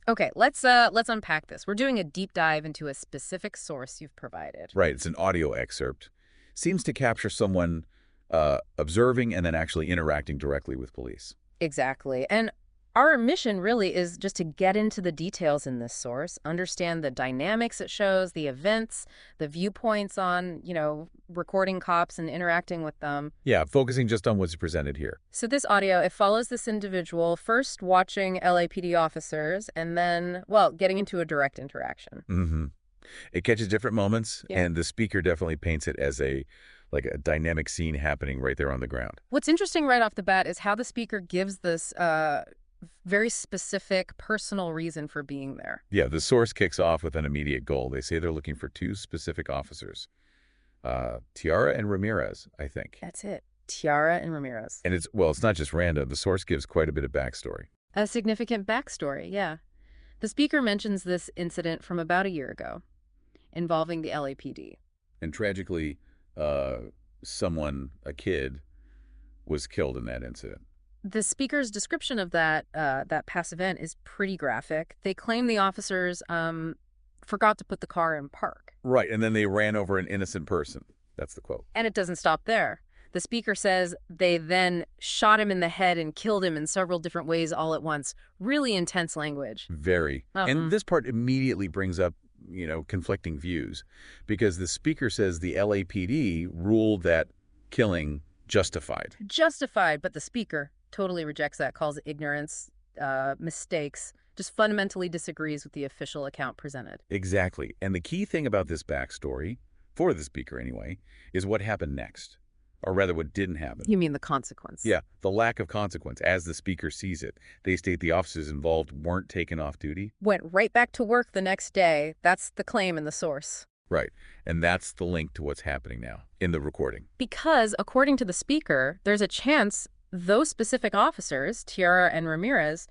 Okay, let's unpack this. We're doing a deep dive into a specific source you've provided. Right, it's an audio excerpt. Seems to capture someone observing and then actually interacting directly with police. Exactly. And our mission really is just to get into the details in this source, understand the dynamics it shows, the events, the viewpoints on, recording cops and interacting with them. Yeah, focusing just on what's presented here. So this audio, it follows this individual first watching LAPD officers and then, well, getting into a direct interaction. Mm-hmm. It catches different moments, Yeah. and the speaker definitely paints it as a dynamic scene happening right there on the ground. What's interesting right off the bat is how the speaker gives this very specific personal reason for being there. Yeah, the source kicks off with an immediate goal. They say they're looking for two specific officers, Tiara and Ramirez, I think. That's it. Tiara and Ramirez. And it's not just random. The source gives quite a bit of backstory. A significant backstory, yeah. The speaker mentions this incident from about a year ago involving the LAPD. And tragically, a kid, was killed in that incident. The speaker's description of that past event is pretty graphic. They claim the officers forgot to put the car in park. Right, and then they ran over an innocent person. That's the quote. And it doesn't stop there. The speaker says they then shot him in the head and killed him in several different ways all at once. Really intense language. Very. And this part immediately brings up, conflicting views, because the speaker says the LAPD ruled that killing justified. Justified, but the speaker totally rejects that, calls it ignorance, mistakes, just fundamentally disagrees with the official account presented. Exactly. And the key thing about this backstory, for the speaker anyway, is what happened next. Or rather, what didn't happen. You mean the consequence? Yeah, the lack of consequence, as the speaker sees it. They state the officers involved weren't taken off duty. Went right back to work the next day. That's the claim in the source. Right. And that's the link to what's happening now in the recording. Because, according to the speaker, there's a chance those specific officers, Tiara and Ramirez,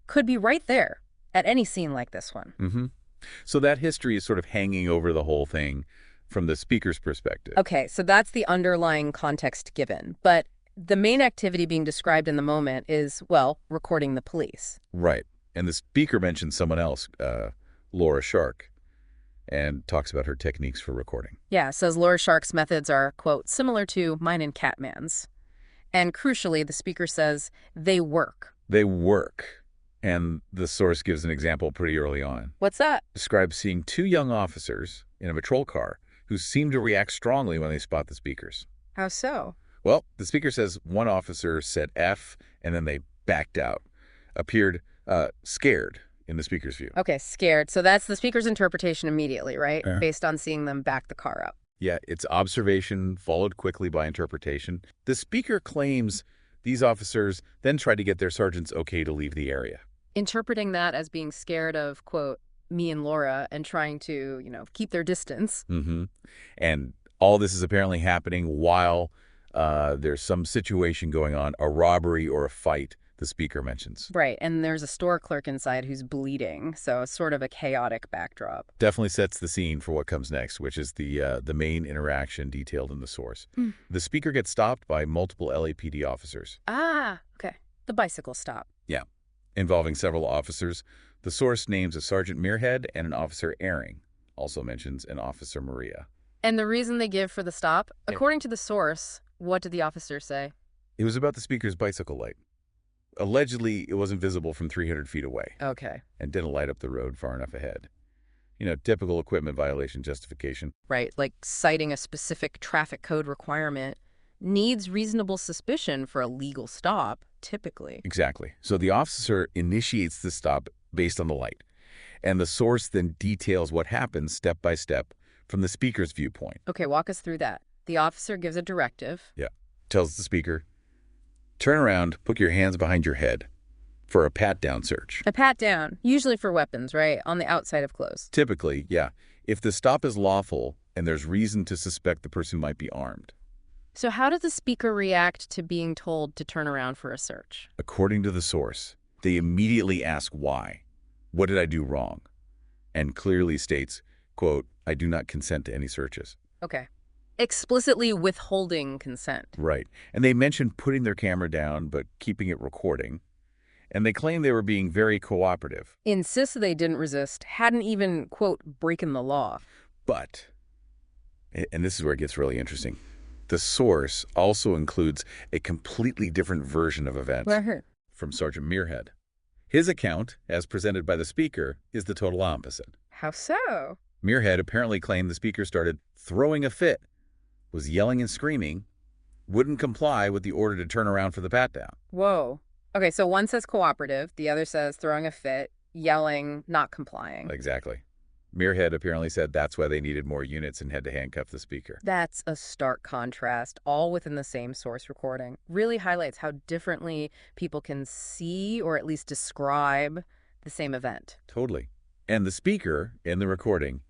could be right there at any scene like this one. Mm-hmm. So that history is sort of hanging over the whole thing from the speaker's perspective. Okay, so that's the underlying context given. But the main activity being described in the moment is, well, recording the police. Right. And the speaker mentions someone else, Laura Shark, and talks about her techniques for recording. Yeah, says Laura Shark's methods are, quote, similar to mine and Catman's. And crucially, the speaker says they work. They work. And the source gives an example pretty early on. What's that? Describes seeing two young officers in a patrol car who seem to react strongly when they spot the speakers. How so? Well, the speaker says one officer said F, and then they backed out. Appeared scared in the speaker's view. Okay, scared. So that's the speaker's interpretation immediately, right? Yeah. Based on seeing them back the car up. Yeah, it's observation followed quickly by interpretation. The speaker claims these officers then tried to get their sergeants okay to leave the area. Interpreting that as being scared of, quote, me and Laura and trying to, keep their distance. Mm-hmm. And all this is apparently happening while there's some situation going on, a robbery or a fight, the speaker mentions. Right, and there's a store clerk inside who's bleeding, so it's sort of a chaotic backdrop. Definitely sets the scene for what comes next, which is the main interaction detailed in the source. The speaker gets stopped by multiple LAPD officers. Ah, okay. The bicycle stop. Yeah, involving several officers. The source names a Sergeant Muirhead and an Officer Airing, also mentions an Officer Maria. And the reason they give for the stop, according to the source, what did the officer say? It was about the speaker's bicycle light. Allegedly, it wasn't visible from 300 feet away. Okay. And didn't light up the road far enough ahead. Typical equipment violation justification. Right, like citing a specific traffic code requirement needs reasonable suspicion for a legal stop, typically. Exactly. So the officer initiates the stop based on the light. And the source then details what happens step by step from the speaker's viewpoint. Okay, walk us through that. The officer gives a directive. Yeah. Tells the speaker, turn around, put your hands behind your head for a pat-down search. A pat-down, usually for weapons, right? On the outside of clothes. Typically, yeah. If the stop is lawful and there's reason to suspect the person might be armed. So how does the speaker react to being told to turn around for a search? According to the source, they immediately ask why. What did I do wrong? And clearly states, quote, I do not consent to any searches. Okay. Explicitly withholding consent. Right. And they mention putting their camera down but keeping it recording. And they claim they were being very cooperative. Insists they didn't resist, hadn't even, quote, breaking the law. But, and this is where it gets really interesting, the source also includes a completely different version of events Right. from Sergeant Muirhead. His account, as presented by the speaker, is the total opposite. How so? Muirhead apparently claimed the speaker started throwing a fit, was yelling and screaming, wouldn't comply with the order to turn around for the pat-down. Whoa. Okay, so one says cooperative, the other says throwing a fit, yelling, not complying. Exactly. Muirhead apparently said that's why they needed more units and had to handcuff the speaker. That's a stark contrast, all within the same source recording. Really highlights how differently people can see or at least describe the same event. Totally. And the speaker, in the recording,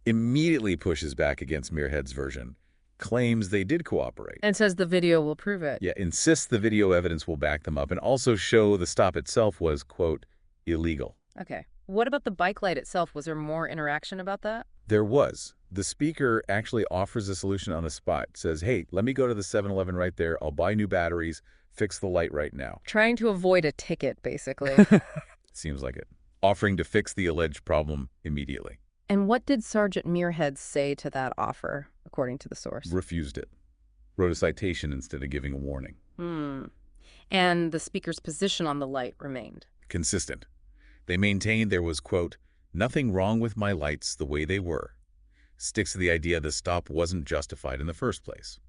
immediately pushes back against Muirhead's version, claims they did cooperate. And says the video will prove it. Yeah, insists the video evidence will back them up and also show the stop itself was, quote, illegal. Okay. What about the bike light itself? Was there more interaction about that? There was. The speaker actually offers a solution on the spot. Says, hey, let me go to the 7-Eleven right there. I'll buy new batteries. Fix the light right now. Trying to avoid a ticket, basically. Seems like it. Offering to fix the alleged problem immediately. And what did Sergeant Muirhead say to that offer, according to the source? Refused it. Wrote a citation instead of giving a warning. And the speaker's position on the light remained. Consistent. They maintained there was, quote, nothing wrong with my lights the way they were. Sticks to the idea the stop wasn't justified in the first place.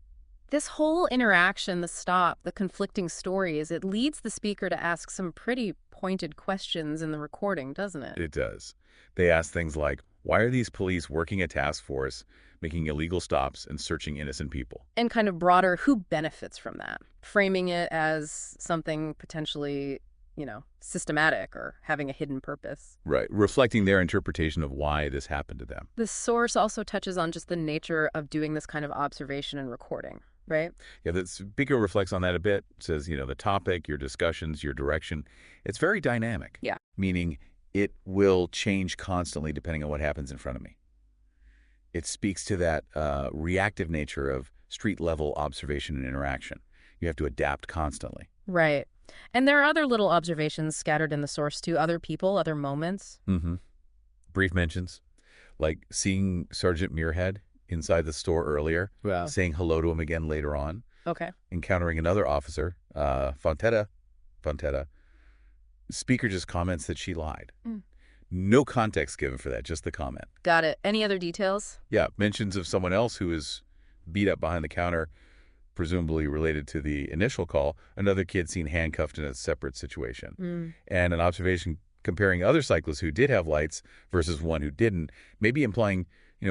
This whole interaction, the stop, the conflicting stories, it leads the speaker to ask some pretty pointed questions in the recording, doesn't it? It does. They ask things like, why are these police working a task force, making illegal stops and searching innocent people? And kind of broader, who benefits from that? Framing it as something potentially, systematic or having a hidden purpose. Right. Reflecting their interpretation of why this happened to them. The source also touches on just the nature of doing this kind of observation and recording, right? Yeah, the speaker reflects on that a bit. Says, the topic, your discussions, your direction. It's very dynamic. Yeah. Meaning it will change constantly depending on what happens in front of me. It speaks to that reactive nature of street-level observation and interaction. You have to adapt constantly. Right. And there are other little observations scattered in the source too, other people, other moments. Brief mentions, like seeing Sergeant Muirhead inside the store earlier, saying hello to him again later on, Okay. encountering another officer, Fontetta. Speaker just comments that she lied. No context given for that, just the comment. Got it. Any other details? Yeah, mentions of someone else who is beat up behind the counter, presumably related to the initial call, another kid seen handcuffed in a separate situation, and an observation comparing other cyclists who did have lights versus one who didn't, maybe implying,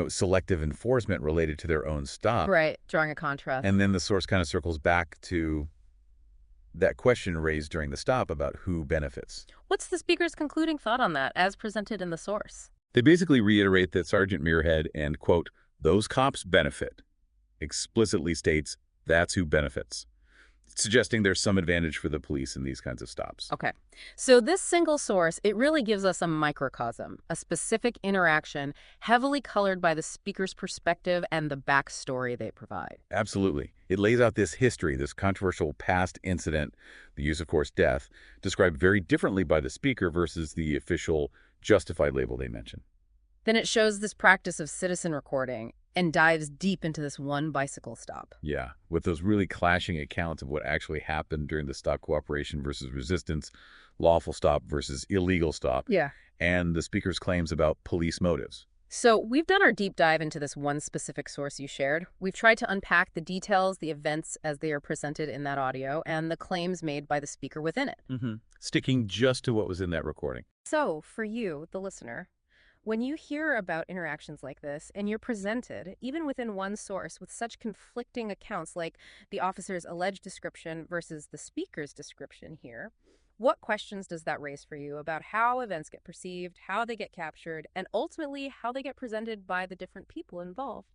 selective enforcement related to their own stop. Right. Drawing a contrast. And then the source kind of circles back to that question raised during the stop about who benefits. What's the speaker's concluding thought on that, as presented in the source? They basically reiterate that Sergeant Muirhead and, quote, those cops benefit, explicitly states that's who benefits, suggesting there's some advantage for the police in these kinds of stops. Okay. So this single source, it really gives us a microcosm, a specific interaction heavily colored by the speaker's perspective and the backstory they provide. Absolutely. It lays out this history, this controversial past incident, the use of course death, described very differently by the speaker versus the official justified label they mention. Then it shows this practice of citizen recording and dives deep into this one bicycle stop. Yeah, with those really clashing accounts of what actually happened during the stop cooperation versus resistance, lawful stop versus illegal stop, Yeah. and the speaker's claims about police motives. So we've done our deep dive into this one specific source you shared. We've tried to unpack the details, the events as they are presented in that audio, and the claims made by the speaker within it. Sticking just to what was in that recording. So for you, the listener, when you hear about interactions like this and you're presented, even within one source, with such conflicting accounts like the officer's alleged description versus the speaker's description here, what questions does that raise for you about how events get perceived, how they get captured, and ultimately how they get presented by the different people involved?